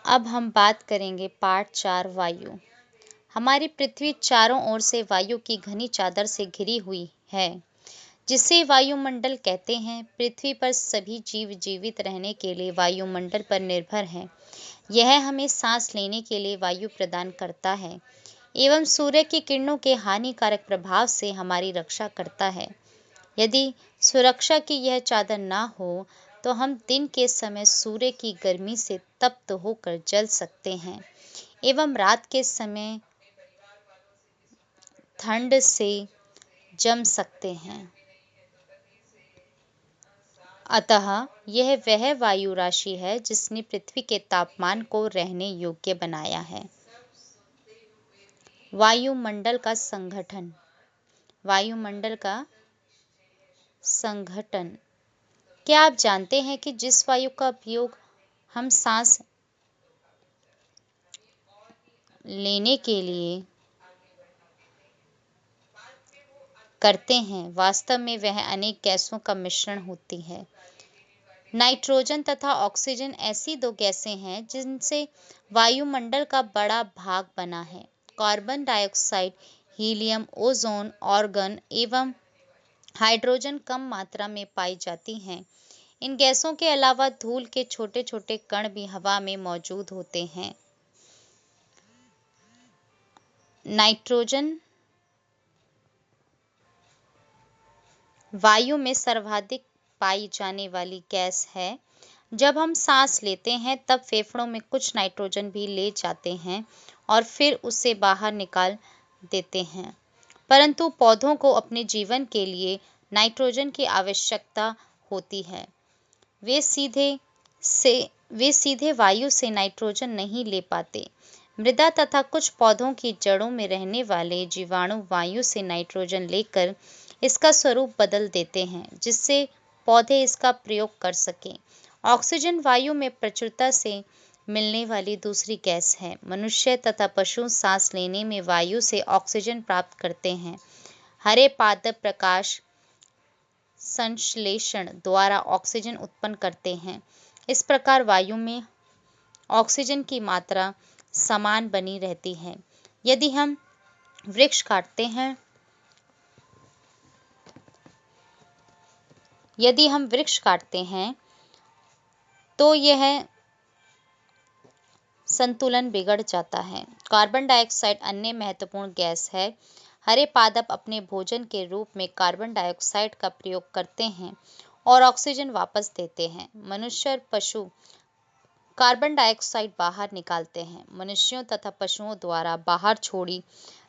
अब हम बात करेंगे पार्ट 4 वायु। हमारी पृथ्वी चारों ओर से वायु की घनी चादर से घिरी हुई है, जिसे वायुमंडल कहते हैं। पृथ्वी पर सभी जीव जीवित रहने के लिए वायुमंडल पर निर्भर हैं। यह हमें सांस लेने के लिए वायु प्रदान करता है एवं सूर्य की किरणों के हानिकारक प्रभाव से हमारी रक्षा करता है। यदि सुरक्षा की यह चादर ना हो तो हम दिन के समय सूर्य की गर्मी से तप्त होकर जल सकते हैं एवं रात के समय ठंड से जम सकते हैं। अतः यह वह वायु राशि है जिसने पृथ्वी के तापमान को रहने योग्य बनाया है। वायुमंडल का संगठन। वायुमंडल का संगठन। क्या आप जानते हैं कि जिस वायु का उपयोग हम सांस लेने के लिए करते हैं, वास्तव में वह अनेक गैसों का मिश्रण होती है। नाइट्रोजन तथा ऑक्सीजन ऐसी दो गैसें हैं जिनसे वायुमंडल का बड़ा भाग बना है। Carbon dioxide, helium, ozone, argon एवं हाइड्रोजन कम मात्रा में पाई जाती हैं। इन गैसों के अलावा धूल के छोटे छोटे कण भी हवा में मौजूद होते हैं। नाइट्रोजन वायु में सर्वाधिक पाई जाने वाली गैस है। जब हम सांस लेते हैं तब फेफड़ों में कुछ नाइट्रोजन भी ले जाते हैं और फिर उसे बाहर निकाल देते हैं। परंतु पौधों को अपने जीवन के लिए नाइट्रोजन की आवश्यकता होती है। वे सीधे वायु से नाइट्रोजन नहीं ले पाते। मृदा तथा कुछ पौधों की जड़ों में रहने वाले जीवाणु वायु से नाइट्रोजन लेकर इसका स्वरूप बदल देते हैं, जिससे पौधे इसका प्रयोग कर सकें। ऑक्सीजन वायु में प्रचुरता से मिलने वाली दूसरी गैस है। मनुष्य तथा पशु सांस लेने में वायु से ऑक्सीजन प्राप्त करते हैं। हरे पादप प्रकाश संश्लेषण द्वारा ऑक्सीजन उत्पन्न करते हैं। इस प्रकार वायु में ऑक्सीजन की मात्रा समान बनी रहती है। यदि हम वृक्ष काटते हैं तो यह संतुलन बिगड़ जाता है। कार्बन डाइऑक्साइड अन्य महत्वपूर्ण गैस है। हरे पादप अपने भोजन के रूप में कार्बन डाइऑक्साइड का प्रयोग करते हैं और ऑक्सीजन वापस देते हैं। मनुष्य और पशु कार्बन डाइऑक्साइड बाहर निकालते हैं। मनुष्यों तथा पशुओं द्वारा बाहर छोड़ी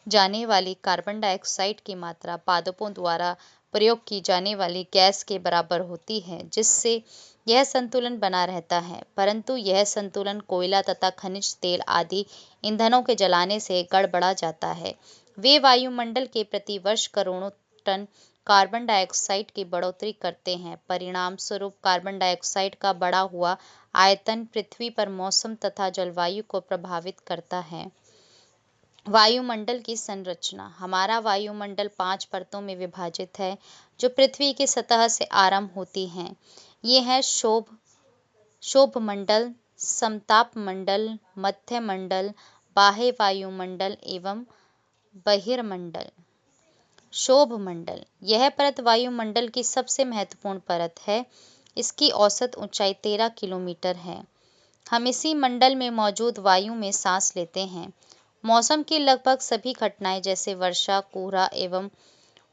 जाने वाली कार्बन डाइऑक्साइड की मात्रा पादपों द्वारा प्रयोग की जाने वाली गैस के बराबर होती है, जिससे यह संतुलन बना रहता है। परंतु यह संतुलन कोयला तथा खनिज तेल आदि ईंधनों के जलाने से गड़बड़ा जाता है। वे वायुमंडल के प्रति वर्ष करोड़ों टन कार्बन डाइऑक्साइड की बढ़ोतरी करते हैं। परिणाम स्वरूप कार्बन डाइऑक्साइड का बढ़ा हुआ आयतन पृथ्वी पर मौसम तथा जलवायु को प्रभावित करता है। वायुमंडल की संरचना। हमारा वायुमंडल 5 परतों में विभाजित है, जो पृथ्वी की सतह से आरंभ होती हैं। ये हैं क्षोभ मंडल, समताप मंडल, मध्य मंडल, बाह्य वायुमंडल एवं बहिर्मंडल। क्षोभ मंडल। यह परत वायुमंडल की सबसे महत्वपूर्ण परत है। इसकी औसत ऊंचाई 13 किलोमीटर है। हम इसी मंडल में मौजूद वायु में सांस लेते हैं। मौसम की लगभग सभी घटनाएं जैसे वर्षा, कोहरा एवं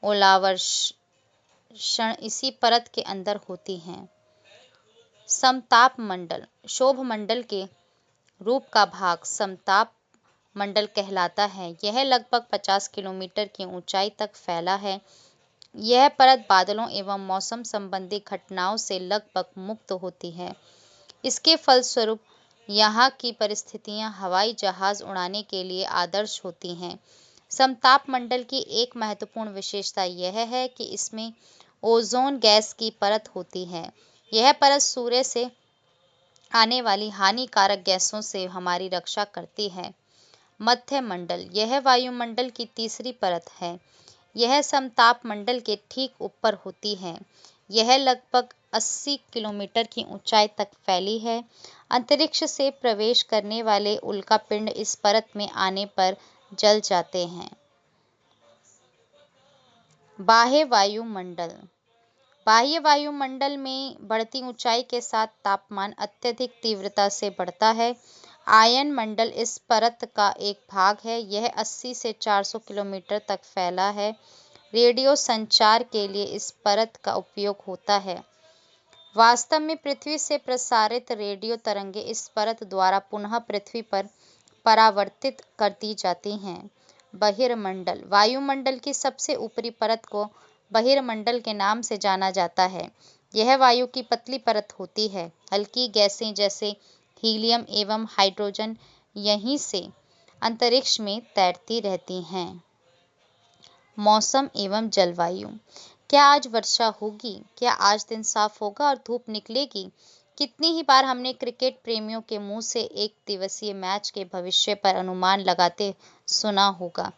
ओलावर्षण इसी परत के अंदर होती हैं। समताप मंडल। क्षोभ मंडल के रूप का भाग समताप मंडल कहलाता है। यह लगभग 50 किलोमीटर की ऊंचाई तक फैला है। यह परत बादलों एवं मौसम संबंधी घटनाओं से लगभग मुक्त होती है। इसके फलस्वरूप यहाँ की परिस्थितियाँ हवाई जहाज उड़ाने के लिए आदर्श होती हैं। समताप मंडल की एक महत्वपूर्ण विशेषता यह है कि इसमें ओजोन गैस की परत होती है। यह परत सूर्य से आने वाली हानिकारक गैसों से हमारी रक्षा करती है। मध्य मंडल। यह वायुमंडल की तीसरी परत है। यह समताप मंडल के ठीक ऊपर होती है। यह लगभग 80 किलोमीटर की ऊंचाई तक फैली है। अंतरिक्ष से प्रवेश करने वाले उल्कापिंड इस परत में आने पर जल जाते हैं। बाह्य वायुमंडल। बाह्य वायुमंडल में बढ़ती ऊंचाई के साथ तापमान अत्यधिक तीव्रता से बढ़ता है। आयन मंडल इस परत का एक भाग है। यह 80 से 400 किलोमीटर तक फैला है। रेडियो संचार के लिए इस परत का उपयोग होता है। वास्तव में पृथ्वी से प्रसारित रेडियो तरंगें इस परत द्वारा पुनः पृथ्वी पर परावर्तित कर दी जाती हैं। बहिर्मंडल। वायुमंडल की सबसे ऊपरी परत को बहिर्मंडल के नाम से जाना जाता है। यह वायु की पतली परत होती है। हल्की गैसें जैसे हीलियम एवं हाइड्रोजन यहीं से अंतरिक्ष में तैरती रहती हैं। मौसम एवं जलवायु। क्या आज वर्षा होगी? क्या आज दिन साफ होगा और धूप निकलेगी? कितनी ही बार हमने क्रिकेट प्रेमियों के मुंह से एक दिवसीय मैच के भविष्य पर अनुमान लगाते सुना होगा।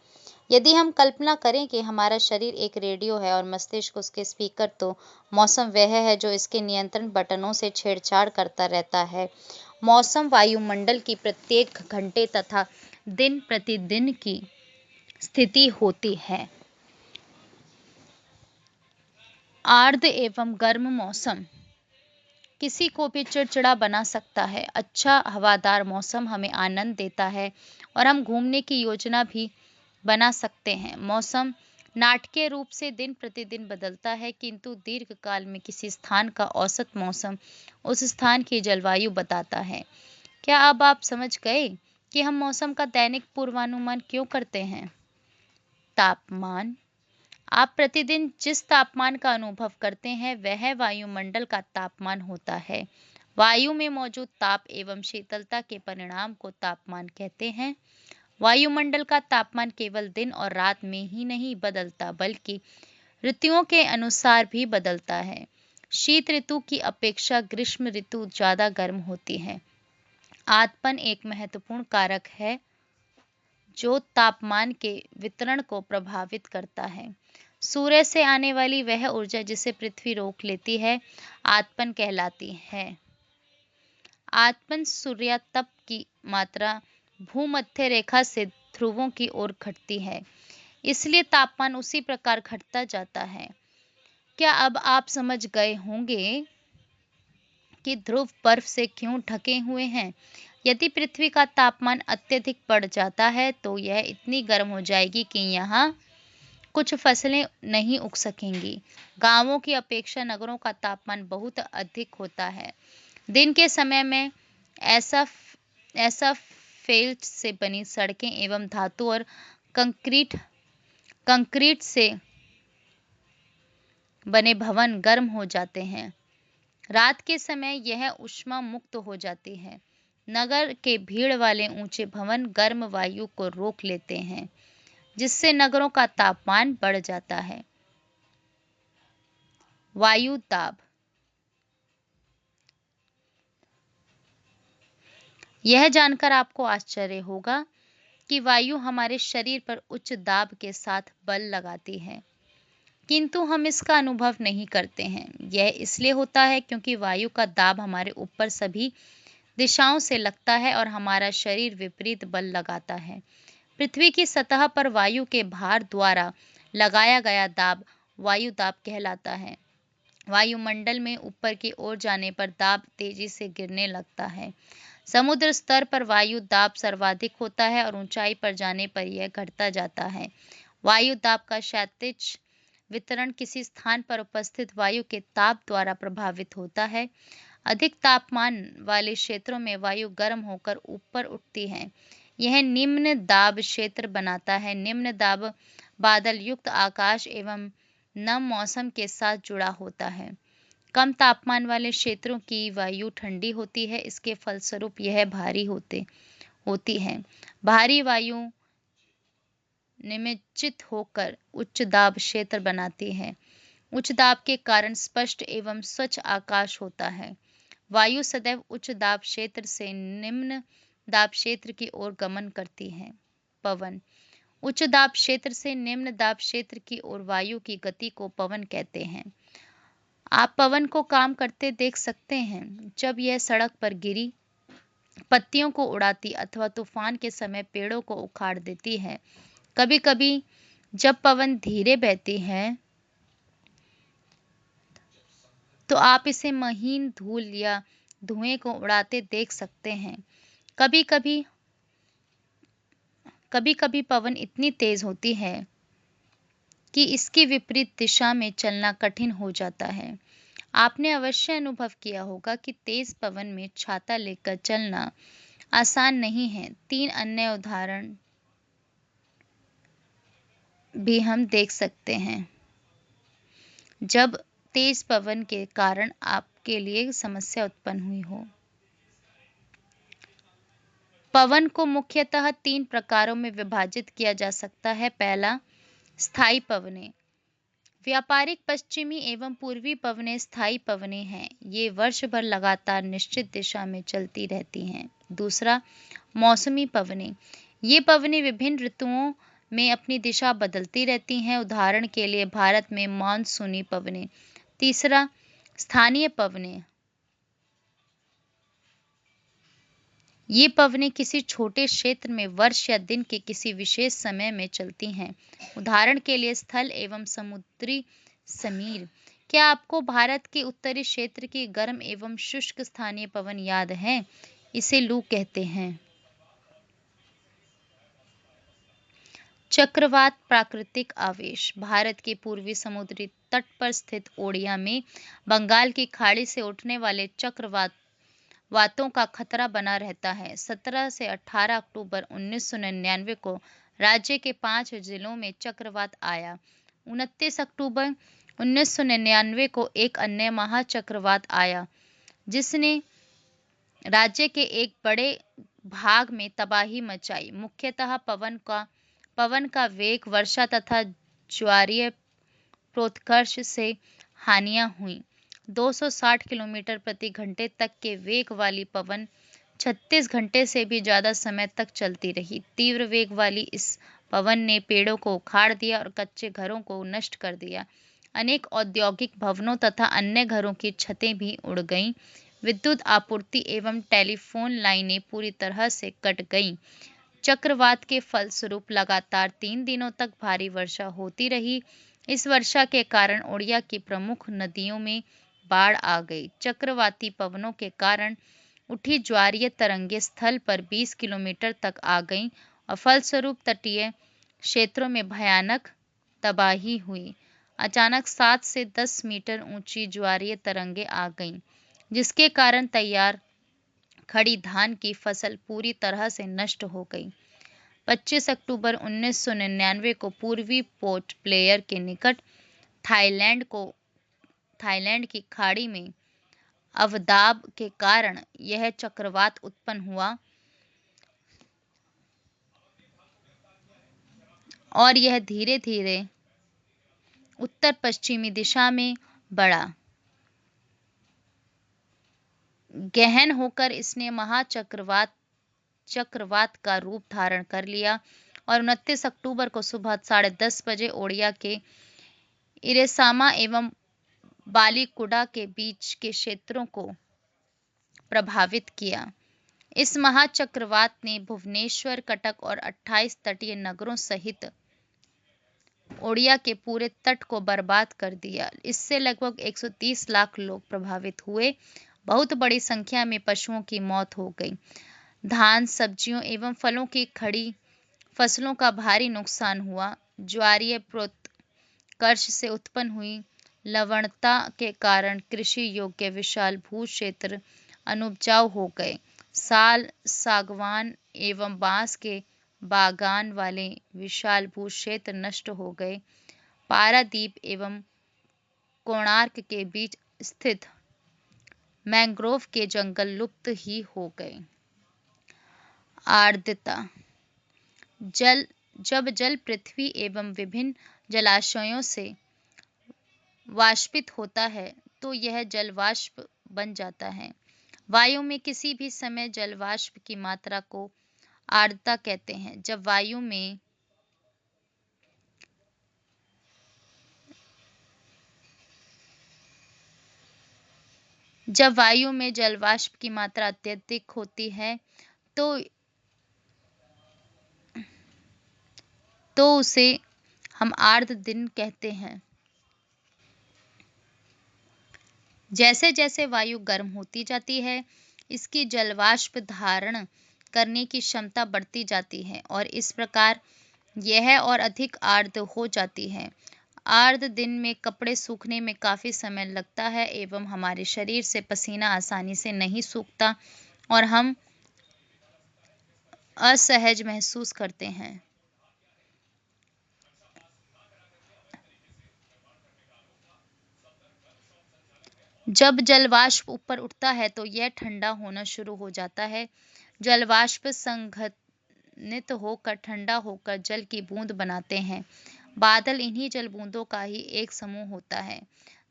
यदि हम कल्पना करें कि हमारा शरीर एक रेडियो है और मस्तिष्क उसके स्पीकर, तो मौसम वह है जो इसके नियंत्रण बटनों से छेड़छाड़ करता रहता है। मौसम वायुमंडल की प्रत्येक घंटे तथा दिन प्रतिदिन की स्थिति होती है। आर्द्र एवं गर्म मौसम किसी को भी चिड़चिड़ा बना सकता है। अच्छा हवादार मौसम हमें आनंद देता है और हम घूमने की योजना भी बना सकते हैं। मौसम नाटकीय रूप से दिन प्रतिदिन बदलता है, किंतु दीर्घकाल में किसी स्थान का औसत मौसम उस स्थान की जलवायु बताता है। क्या अब आप समझ गए कि हम मौसम का दैनिक पूर्वानुमान क्यों करते हैं? तापमान। आप प्रतिदिन जिस तापमान का अनुभव करते हैं वह वायुमंडल का तापमान होता है। वायु में मौजूद ताप एवं शीतलता के परिणाम को तापमान कहते हैं। वायुमंडल का तापमान केवल दिन और रात में ही नहीं बदलता, बल्कि ऋतुओं के अनुसार भी बदलता है। शीत ऋतु की अपेक्षा ग्रीष्म ऋतु ज्यादा गर्म होती है। आतपन एक महत्वपूर्ण कारक है जो तापमान के वितरण को प्रभावित करता है। सूर्य से आने वाली वह ऊर्जा जिसे पृथ्वी रोक लेती है, आतपन कहलाती है। आतपन सूर्यातप की मात्रा भूमध्य रेखा से ध्रुवों की ओर घटती है, इसलिए तापमान उसी प्रकार घटता जाता है। क्या अब आप समझ गए होंगे कि ध्रुव बर्फ से क्यों ढके हुए हैं? यदि पृथ्वी का तापमान अत्यधिक बढ़ जाता है तो यह इतनी गर्म हो जाएगी कि यहाँ कुछ फसलें नहीं उग सकेंगी। गांवों की अपेक्षा नगरों का तापमान बहुत अधिक होता है। दिन के समय में ऐसा फेल्ट से बनी सड़कें एवं धातु और कंक्रीट से बने भवन गर्म हो जाते हैं। रात के समय यह ऊष्मा मुक्त हो जाती है। नगर के भीड़ वाले ऊंचे भवन गर्म वायु को रोक लेते हैं, जिससे नगरों का तापमान बढ़ जाता है। वायु दाब। यह जानकर आपको आश्चर्य होगा कि वायु हमारे शरीर पर उच्च दाब के साथ बल लगाती है, किंतु हम इसका अनुभव नहीं करते हैं। यह इसलिए होता है क्योंकि वायु का दाब हमारे ऊपर सभी दिशाओं से लगता है और हमारा शरीर विपरीत बल लगाता है। पृथ्वी की सतह पर वायु के भार द्वारा लगाया गया दाब वायु दाब कहलाता है। वायुमंडल में ऊपर की ओर जाने पर दाब तेजी से गिरने लगता है। समुद्र स्तर पर वायु दाब सर्वाधिक होता है और ऊंचाई पर जाने पर यह घटता जाता है। वायु दाब का क्षैतिज वितरण किसी स्थान पर उपस्थित वायु के ताप द्वारा प्रभावित होता है। अधिक तापमान वाले क्षेत्रों में वायु गर्म होकर ऊपर उठती है। यह निम्न दाब क्षेत्र बनाता है। निम्न दाब बादल युक्त आकाश एवं नम मौसम के साथ जुड़ा होता है। कम तापमान वाले क्षेत्रों की वायु ठंडी होती है। इसके फलस्वरूप यह भारी होती है। भारी वायु निमज्जित होकर उच्च दाब क्षेत्र बनाती है। उच्च दाब के कारण स्पष्ट एवं स्वच्छ आकाश होता है। वायु सदैव उच्च दाब क्षेत्र से निम्न दाब क्षेत्र की ओर गमन करती है। पवन। उच्च दाब क्षेत्र से निम्न दाब क्षेत्र की ओर वायु की गति को पवन कहते हैं। आप पवन को काम करते देख सकते हैं। जब यह सड़क पर गिरी पत्तियों को उड़ाती अथवा तूफान के समय पेड़ों को उखाड़ देती है। कभी कभी जब पवन धीरे बहती है तो आप इसे महीन धूल या धुएं को उड़ाते देख सकते हैं। कभी कभी कभी कभी पवन इतनी तेज होती है कि इसकी विपरीत दिशा में चलना कठिन हो जाता है। आपने अवश्य अनुभव किया होगा कि तेज पवन में छाता लेकर चलना आसान नहीं है। 3 अन्य उदाहरण भी हम देख सकते हैं जब तेज पवन के कारण आपके लिए समस्या उत्पन्न हुई हो। पवन को मुख्यतः 3 प्रकारों में विभाजित किया जा सकता है। पहला, स्थायी पवनें। व्यापारिक पश्चिमी एवं पूर्वी पवनें स्थायी पवनें हैं। ये वर्ष भर लगातार निश्चित दिशा में चलती रहती हैं। दूसरा, मौसमी पवनें। ये पवनें विभिन्न ऋतुओं में अपनी दिशा बदलती रहती हैं। उदाहरण के लिए भारत में मानसूनी पवनें। तीसरा, स्थानीय पवनें। ये पवनें किसी छोटे क्षेत्र में वर्ष या दिन के किसी विशेष समय में चलती हैं। उदाहरण के लिए स्थल एवं समुद्री समीर। क्या आपको भारत के उत्तरी क्षेत्र की गर्म एवं शुष्क स्थानीय पवन याद है? इसे लू कहते हैं। चक्रवात प्राकृतिक आवेश। भारत के पूर्वी समुद्री तट पर स्थित ओडिया में बंगाल की खाड़ी से उठने वाले वातों का खतरा बना रहता है। 17 से 18 अक्टूबर 1999 को राज्य के 5 जिलों में चक्रवात आया। 29 अक्टूबर 1999 को एक अन्य महाचक्रवात आया जिसने राज्य के एक बड़े भाग में तबाही मचाई। मुख्यतः पवन का वेग, वर्षा तथा ज्वारीय प्रोत्कर्ष से हानियां हुई। 260 किलोमीटर प्रति घंटे तक के वेग वाली पवन 36 घंटे से भी ज्यादा समय तक चलती रही। तीव्र वेग वाली इस पवन ने पेड़ों को उखाड़ दिया और कच्चे घरों को नष्ट कर दिया। अनेक औद्योगिक भवनों तथा अन्य घरों की छतें भी उड़ गईं। विद्युत आपूर्ति एवं टेलीफोन लाइनें पूरी तरह से कट गईं। चक्रवात के फलस्वरूप लगातार 3 दिनों तक भारी वर्षा होती रही। इस वर्षा के कारण ओडिया की प्रमुख नदियों में बाढ़ आ गई। चक्रवाती पवनों के कारण उठी ज्वारीय तरंगें स्थल पर 20 किलोमीटर तक आ गईं और फलस्वरूप तटीय क्षेत्रों में भयानक तबाही हुई। अचानक 7 से 10 मीटर ऊंची ज्वारीय तरंगें आ गईं, जिसके कारण तैयार खड़ी धान की फसल पूरी तरह से नष्ट हो गई। 25 अक्टूबर 1999 को पूर्वी पोर्ट ब्लेयर के निकट थाईलैंड की खाड़ी में अवदाब के कारण यह चक्रवात उत्पन्न हुआ और यह धीरे धीरे उत्तर पश्चिमी दिशा में बढ़ा। गहन होकर इसने चक्रवात का रूप धारण कर लिया और 29 अक्टूबर को सुबह 10:30 बजे ओडिया के इरेसामा एवं बालीकुडा के बीच के क्षेत्रों को प्रभावित किया। इस महाचक्रवात ने भुवनेश्वर, कटक और 28 तटीय नगरों सहित ओडिया के पूरे तट को बर्बाद कर दिया। इससे लगभग 130 लाख लोग प्रभावित हुए। बहुत बड़ी संख्या में पशुओं की मौत हो गई। धान, सब्जियों एवं फलों की खड़ी फसलों का भारी नुकसान हुआ। ज्वारीय प्रोत्कर्ष से उत्पन्न हुई लवणता के कारण कृषि योग्य विशाल भू क्षेत्र अनुपजाऊ हो गए। साल, सागवान एवं बांस के बागान वाले विशाल भू क्षेत्र नष्ट हो गए। पारादीप एवं कोणार्क के बीच स्थित मैंग्रोव के जंगल लुप्त ही हो गए। आर्द्रता। जब जल पृथ्वी एवं विभिन्न जलाशयों से वाष्पित होता है तो यह जल वाष्प बन जाता है। वायु में किसी भी समय जल वाष्प की मात्रा को आर्द्रता कहते हैं। जब वायु में जब वायु में जलवाष्प की मात्रा अत्यधिक होती है तो उसे हम आर्द्र दिन कहते हैं। जैसे जैसे वायु गर्म होती जाती है, इसकी जलवाष्प धारण करने की क्षमता बढ़ती जाती है और इस प्रकार यह और अधिक आर्द्र हो जाती है। आर्द्र दिन में कपड़े सूखने में काफी समय लगता है एवं हमारे शरीर से पसीना आसानी से नहीं सूखता और हम असहज महसूस करते हैं। जब जलवाष्प ऊपर उठता है तो यह ठंडा होना शुरू हो जाता है। जलवाष्प संघनित होकर ठंडा होकर जल की बूंद बनाते हैं। बादल इन्हीं जल बूंदों का ही एक समूह होता है।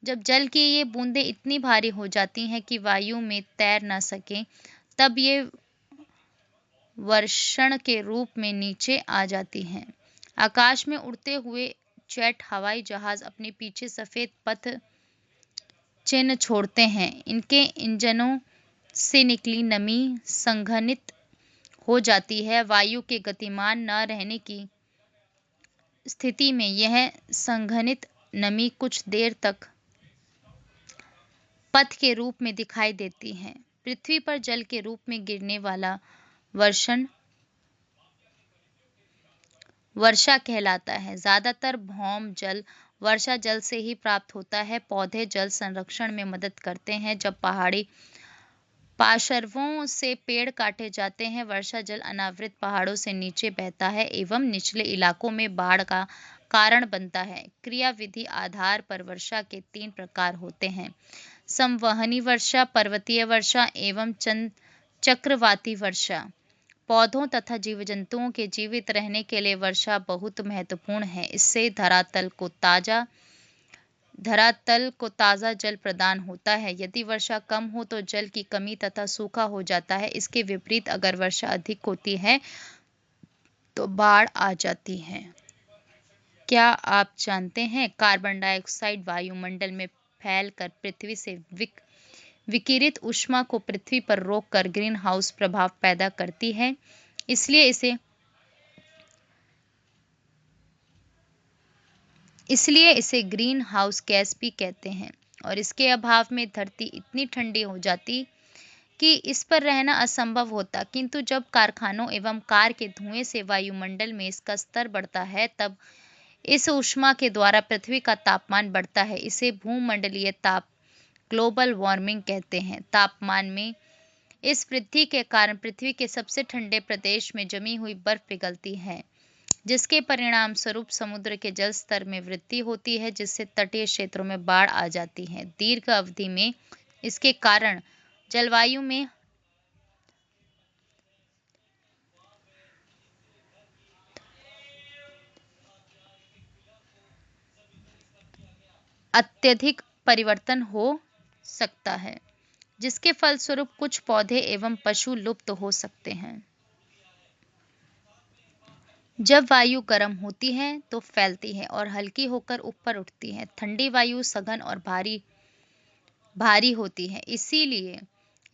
जब जल की ये बूंदें इतनी भारी हो जाती हैं कि वायु में तैर न सकें, तब ये वर्षण के रूप में नीचे आ जाती हैं। आकाश में उड़ते हुए जेट हवाई जहाज अपने पीछे सफेद पथ चिन्ह छोड़ते हैं। इनके इंजनों से निकली नमी संघनित हो जाती है। वायु के गतिमान न रहने की स्थिति में यह संघनित नमी कुछ देर तक पथ के रूप में दिखाई देती है। पृथ्वी पर जल के रूप में गिरने वाला वर्षण वर्षा कहलाता है। ज्यादातर भौम जल वर्षा जल से ही प्राप्त होता है। पौधे जल संरक्षण में मदद करते हैं। जब पहाड़ी पार्श्वों से पेड़ काटे जाते हैं, वर्षा जल अनावृत पहाड़ों से नीचे बहता है एवं निचले इलाकों में बाढ़ का कारण बनता है। क्रियाविधि आधार पर वर्षा के 3 प्रकार होते हैं: संवहनी वर्षा, पर्वतीय वर्षा एवं चक्रवाती वर्षा। पौधों तथा जीव जंतुओं के जीवित रहने के लिए वर्षा बहुत महत्वपूर्ण है। इससे धरातल को ताज़ा जल प्रदान होता है। यदि वर्षा कम हो तो जल की कमी तथा सूखा हो जाता है। इसके विपरीत अगर वर्षा अधिक होती है तो बाढ़ आ जाती है। क्या आप जानते हैं कार्बन डाइऑक्साइड वायुमंडल में फैलकर पृथ्वी से विकिरित ऊष्मा को पृथ्वी पर रोककर ग्रीन हाउस प्रभाव पैदा करती है। इसलिए इसे ग्रीन हाउस गैस भी कहते हैं और इसके अभाव में धरती इतनी ठंडी हो जाती कि इस पर रहना असंभव होता। किंतु जब कारखानों एवं कार के धुएं से वायुमंडल में इसका स्तर बढ़ता है, तब इस ऊष्मा के द्वारा पृथ्वी का तापमान बढ़ता है। इसे भूमंडलीय ताप ग्लोबल वार्मिंग कहते हैं। तापमान में इस वृद्धि के कारण पृथ्वी के सबसे ठंडे प्रदेश में जमी हुई बर्फ पिघलती है, जिसके परिणाम स्वरूप समुद्र के जल स्तर में वृद्धि होती है, जिससे तटीय क्षेत्रों में बाढ़ आ जाती है। दीर्घ अवधि में इसके कारण जलवायु में अत्यधिक परिवर्तन हो सकता है, जिसके फलस्वरूप कुछ पौधे एवं पशु लुप्त हो सकते हैं। जब वायु गर्म होती है तो फैलती है और हल्की होकर ऊपर उठती है। ठंडी वायु सघन और भारी होती है, इसीलिए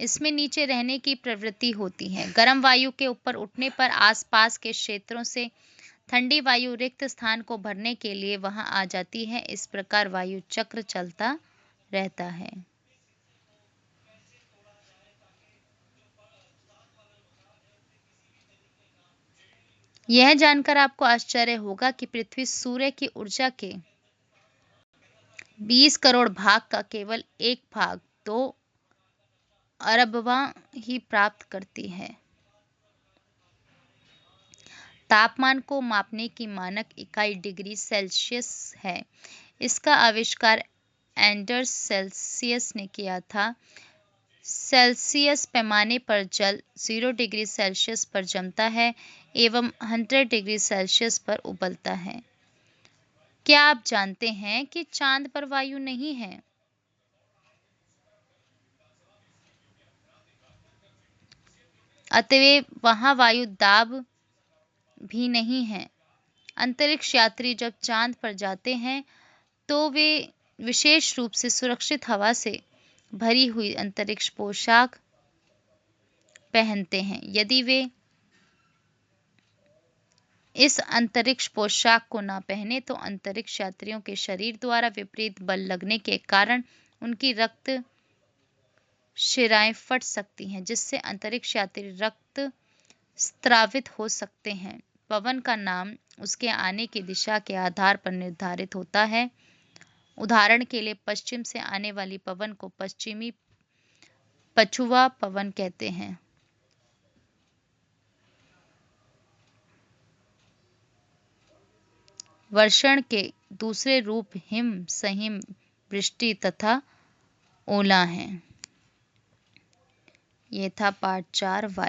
इसमें नीचे रहने की प्रवृत्ति होती है। गर्म वायु के ऊपर उठने पर आसपास के क्षेत्रों से ठंडी वायु रिक्त स्थान को भरने के लिए वहां आ जाती है। इस प्रकार वायु चक्र चलता रहता है। यह जानकर आपको आश्चर्य होगा कि पृथ्वी सूर्य की ऊर्जा के 20 करोड़ भाग का केवल 1 भाग 2 अरबवां ही प्राप्त करती है। तापमान को मापने की मानक इकाई डिग्री सेल्सियस है। इसका आविष्कार एंडर्स सेल्सियस ने किया था। सेल्सियस पैमाने पर जल 0 डिग्री सेल्सियस पर जमता है एवं 100 डिग्री सेल्सियस पर उबलता है। क्या आप जानते हैं कि चांद पर वायु नहीं है? अतएव वहां वायु दाब भी नहीं है। अंतरिक्ष यात्री जब चांद पर जाते हैं तो वे विशेष रूप से सुरक्षित हवा से भरी हुई अंतरिक्ष पोशाक पहनते हैं। यदि वे इस अंतरिक्ष पोशाक को न पहने तो अंतरिक्ष यात्रियों के शरीर द्वारा विपरीत बल लगने के कारण उनकी रक्त शिराएं फट सकती हैं, जिससे अंतरिक्ष यात्री रक्त स्रावित हो सकते हैं। पवन का नाम उसके आने की दिशा के आधार पर निर्धारित होता है। उदाहरण के लिए पश्चिम से आने वाली पवन को पश्चिमी पछुआ पवन कहते हैं। वर्षण के दूसरे रूप हिम, सहिम, वृष्टि तथा ओला हैं। ये था पार्ट 4 वायु।